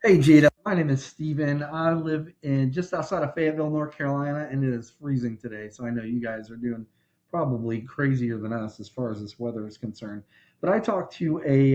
Hey Jada, my name is Steven. I live in just outside of Fayetteville, North Carolina, and it is freezing today. So I know you guys are doing probably crazier than us as far as this weather is concerned. But I talked to a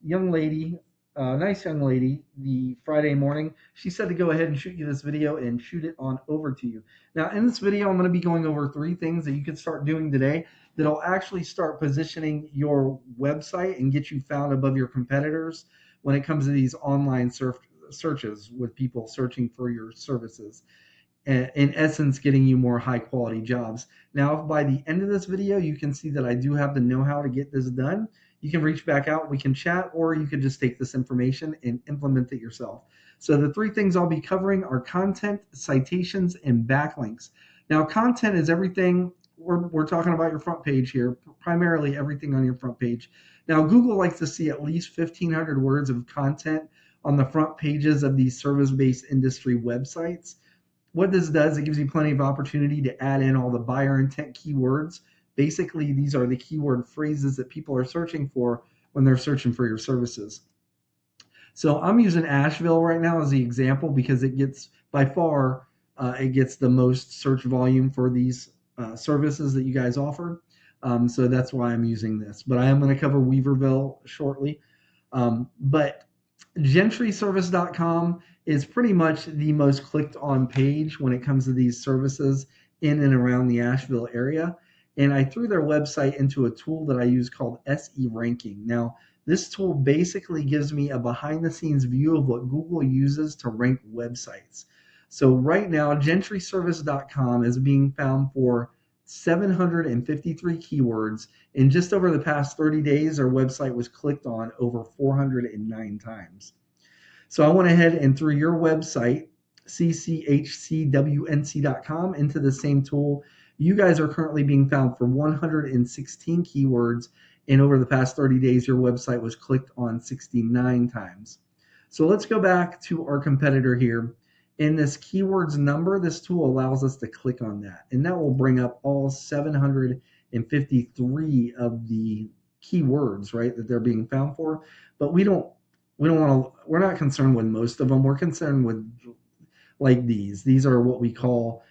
young lady, a nice young lady, the Friday morning. She said to go ahead and shoot you this video and shoot it on over to you. Now, in this video, I'm going to be going over three things that you can start doing today that'll actually start positioning your website and get you found above your competitors when it comes to these online searches with people searching for your services. In essence, getting you more high quality jobs. Now, if by the end of this video you can see that I do have the know how to get this done, you can reach back out, we can chat, or you could just take this information and implement it yourself. So, the three things I'll be covering are content, citations, and backlinks. Now, content is everything. We're talking about your front page here, primarily everything on your front page. Now, Google likes to see at least 1,500 words of content on the front pages of these service based industry websites. What this does, it gives you plenty of opportunity to add in all the buyer intent keywords. Basically, these are the keyword phrases that people are searching for when they're searching for your services. So I'm using Asheville right now as the example because it gets by far it gets the most search volume for these services that you guys offer. So that's why I'm using this. But I am going to cover Weaverville shortly. But gentryservice.com is pretty much the most clicked on page when it comes to these services in and around the Asheville area. And I threw their website into a tool that I use called SE Ranking. Now, this tool basically gives me a behind the scenes view of what Google uses to rank websites. So right now, gentryservice.com is being found for 753 keywords. And just over the past 30 days, our website was clicked on over 409 times. So I went ahead and threw your website, cchcwnc.com, into the same tool. You guys are currently being found for 116 keywords. And over the past 30 days, your website was clicked on 69 times. So let's go back to our competitor here. In this keywords number, this tool allows us to click on that. And that will bring up all 753 of the keywords, right, that they're being found for. But we're not concerned with most of them. We're concerned with like these are what we call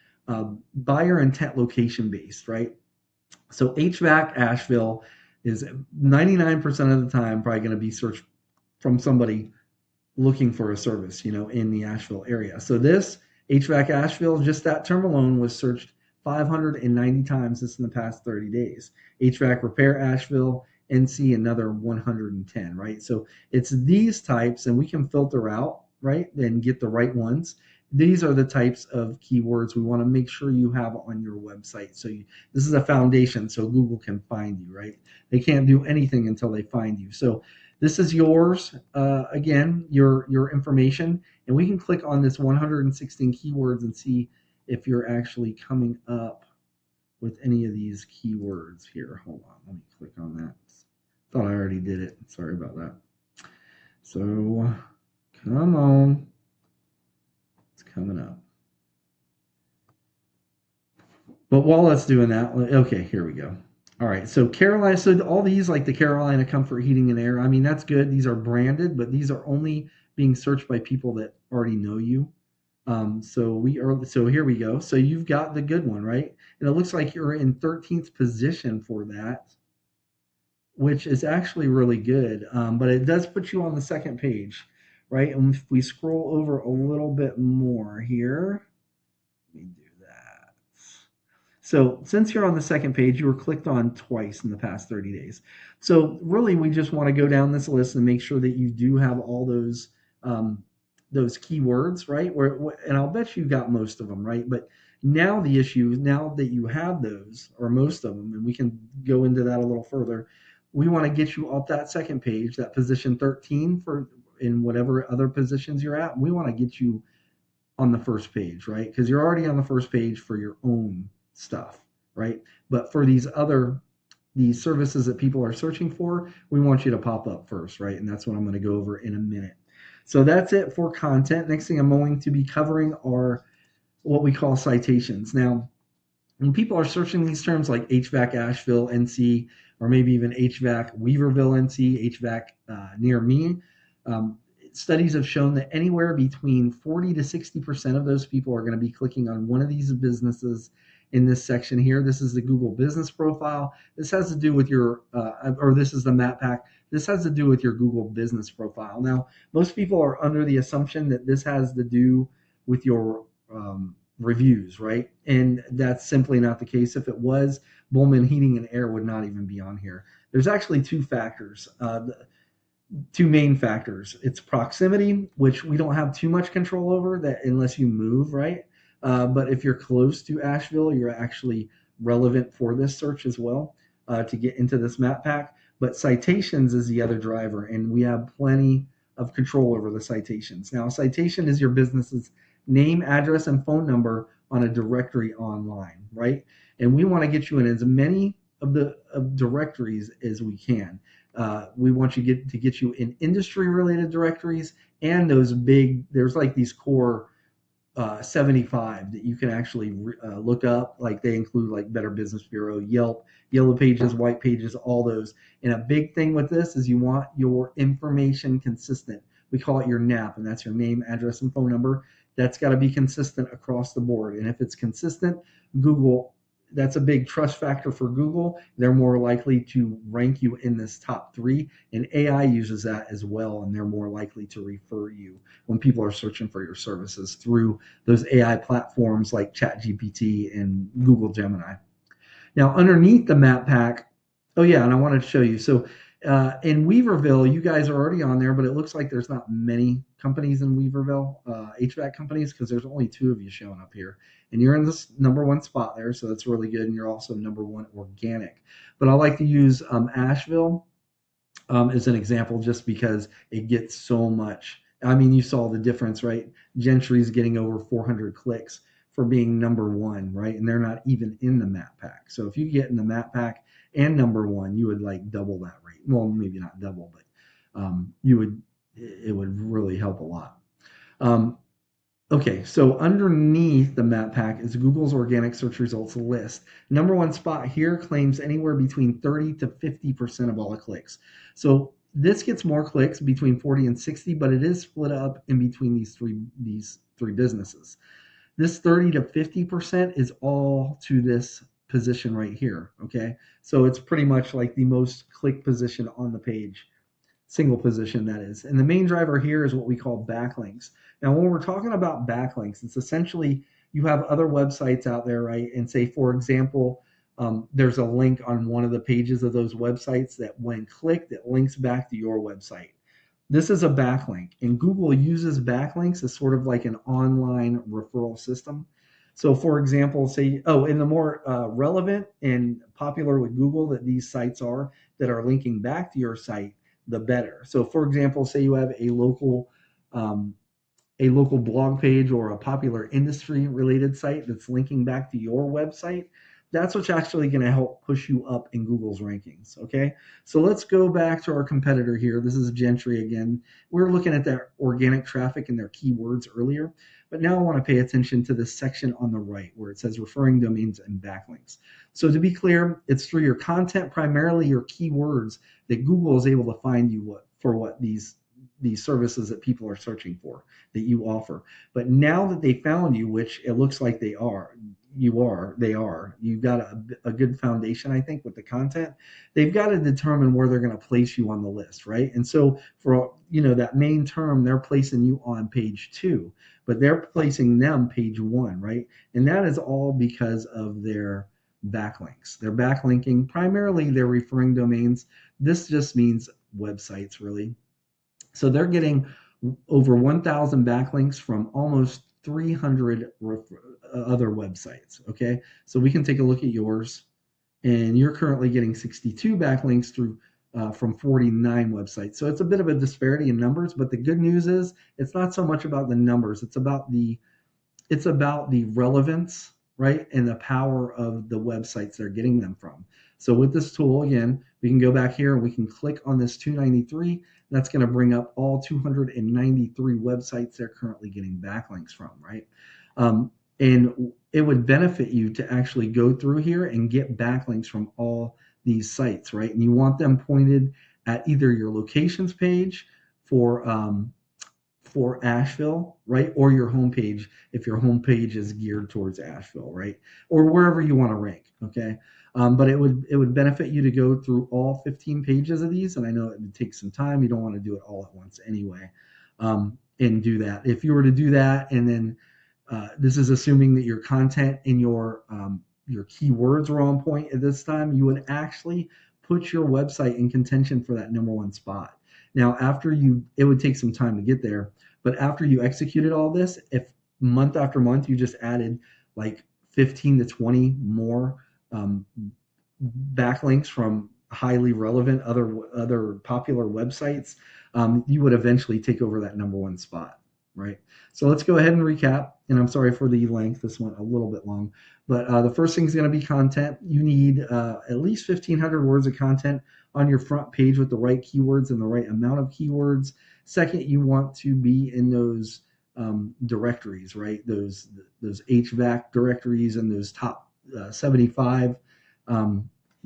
buyer intent location based, right? So HVAC Asheville is 99% of the time probably going to be searched from somebody looking for a service, in the Asheville area. So this HVAC Asheville, just that term alone was searched 590 times just in the past 30 days. HVAC Repair Asheville, NC, another 110, right? So it's these types, and we can filter out, right, and get the right ones. These are the types of keywords we want to make sure you have on your website. So this is a foundation so Google can find you, right? They can't do anything until they find you. So this is yours, again, your information, and we can click on this 116 keywords and see if you're actually coming up with any of these keywords here. Hold on, let me click on that. Thought I already did it. Sorry about that. So come on. It's coming up. But while it's doing that, okay, here we go. All right, so Carolina, so all these like the Carolina Comfort Heating and Air, I mean, that's good. These are branded, but these are only being searched by people that already know you. So here we go. So you've got the good one, right? And it looks like you're in 13th position for that, which is actually really good. But it does put you on the second page, right? And if we scroll over a little bit more here, let me do that. So since you're on the second page, you were clicked on twice in the past 30 days. So really, we just want to go down this list and make sure that you do have all those keywords, right? And I'll bet you got most of them, right? But now the issue, now that you have those, or most of them, and we can go into that a little further, we want to get you off that second page, that position 13 for in whatever other positions you're at. We want to get you on the first page, right? Because you're already on the first page for your own stuff, right? But for these services that people are searching for, we want you to pop up first, right? And that's what I'm going to go over in a minute. So that's it for content. Next thing I'm going to be covering are what we call citations. Now, when people are searching these terms like HVAC Asheville, NC, or maybe even HVAC Weaverville, NC, HVAC near me, studies have shown that anywhere between 40 to 60% of those people are going to be clicking on one of these businesses in this section here. This is the Google Business Profile. This has to do with your, or this is the map pack. This has to do with your Google Business Profile. Now, most people are under the assumption that this has to do with your reviews, right? And that's simply not the case. If it was, Bullman Heating and Air would not even be on here. There's actually two factors. Two main factors. It's proximity, which we don't have too much control over that unless you move, right? But if you're close to Asheville, you're actually relevant for this search as well to get into this map pack. But citations is the other driver, and we have plenty of control over the citations. Now, a citation is your business's name, address, and phone number on a directory online, right? And we want to get you in as many of the directories as we can. We want you to get you in industry related directories and those big, there's like these core 75 that you can actually look up. Like they include like Better Business Bureau, Yelp, Yellow Pages, White Pages, all those. And a big thing with this is you want your information consistent. We call it your NAP, and that's your name, address, and phone number. That's got to be consistent across the board. And if it's consistent, Google, that's a big trust factor for Google. They're more likely to rank you in this top 3. And AI uses that as well, and they're more likely to refer you when people are searching for your services through those AI platforms like ChatGPT and Google Gemini. Now, underneath the map pack, oh yeah, and I wanted to show you. So in Weaverville, you guys are already on there, but it looks like there's not many companies in Weaverville, HVAC companies, because there's only 2 of you showing up here. And you're in this #1 spot there, so that's really good. And you're also #1 organic. But I like to use Asheville as an example just because it gets so much. I mean, you saw the difference, right? Gentry's getting over 400 clicks for being #1, right? And they're not even in the map pack. So if you get in the map pack and #1, you would like double that rate. Well, maybe not double, but it would really help a lot. Okay, so underneath the map pack is Google's organic search results list. #1 spot here claims anywhere between 30 to 50% of all the clicks. So this gets more clicks, between 40 and 60, but it is split up in between these three businesses. This 30 to 50% is all to this position right here, okay? So it's pretty much like the most clicked position on the page, single position that is. And the main driver here is what we call backlinks. Now, when we're talking about backlinks, it's essentially you have other websites out there, right? And say, for example, there's a link on one of the pages of those websites that when clicked, it links back to your website. This is a backlink, and Google uses backlinks as sort of like an online referral system. So for example, say, and the more relevant and popular with Google that these sites are that are linking back to your site, the better. So for example, say you have a local blog page or a popular industry related site that's linking back to your website, that's what's actually going to help push you up in Google's rankings. Okay, so let's go back to our competitor here. This is Gentry again. We're looking at their organic traffic and their keywords earlier, but now I want to pay attention to this section on the right where it says referring domains and backlinks. So to be clear, it's through your content, primarily your keywords, that Google is able to find you for what these services that people are searching for that you offer. But now that they found you, which it looks like you've got a good foundation, I think, with the content. They've got to determine where they're going to place you on the list, right? And so for that main term, they're placing you on page 2, but they're placing them page 1, right? And that is all because of their backlinks. They're backlinking primarily their referring domains. This just means websites, really. So they're getting over 1,000 backlinks from almost 300 other websites. Okay, so we can take a look at yours, and you're currently getting 62 backlinks through from 49 websites. So it's a bit of a disparity in numbers, but the good news is it's not so much about the numbers. It's about the relevance, right, and the power of the websites they're getting them from. So with this tool, again, we can go back here and we can click on this 293. That's going to bring up all 293 websites they're currently getting backlinks from, right? And it would benefit you to actually go through here and get backlinks from all these sites, right? And you want them pointed at either your locations page for for Asheville, right? Or your homepage, if your homepage is geared towards Asheville, right? Or wherever you want to rank, okay? But it would benefit you to go through all 15 pages of these, and I know it would take some time. You don't want to do it all at once anyway, and do that. If you were to do that, and then this is assuming that your content and your keywords were on point at this time, you would actually put your website in contention for that number one spot. Now, it would take some time to get there, but after you executed all this, if month after month you just added like 15 to 20 more um, backlinks from highly relevant other popular websites, you would eventually take over that number one spot, right? So let's go ahead and recap. And I'm sorry for the length. This went a little bit long, but the first thing is going to be content. You need at least 1,500 words of content on your front page with the right keywords and the right amount of keywords. Second, you want to be in those directories, right? Those HVAC directories and those top 75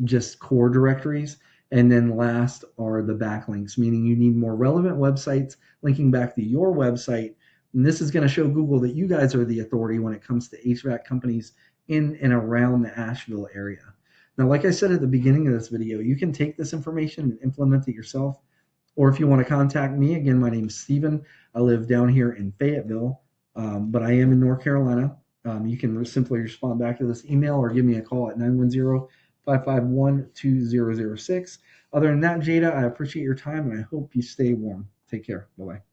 just core directories. And then last are the backlinks, meaning you need more relevant websites linking back to your website. And this is going to show Google that you guys are the authority when it comes to HVAC companies in and around the Asheville area. Now, like I said at the beginning of this video, you can take this information and implement it yourself. Or if you want to contact me, again, my name is Steven. I live down here in Fayetteville, but I am in North Carolina. You can simply respond back to this email or give me a call at 910-551-2006. Other than that, Jada, I appreciate your time and I hope you stay warm. Take care. Bye-bye.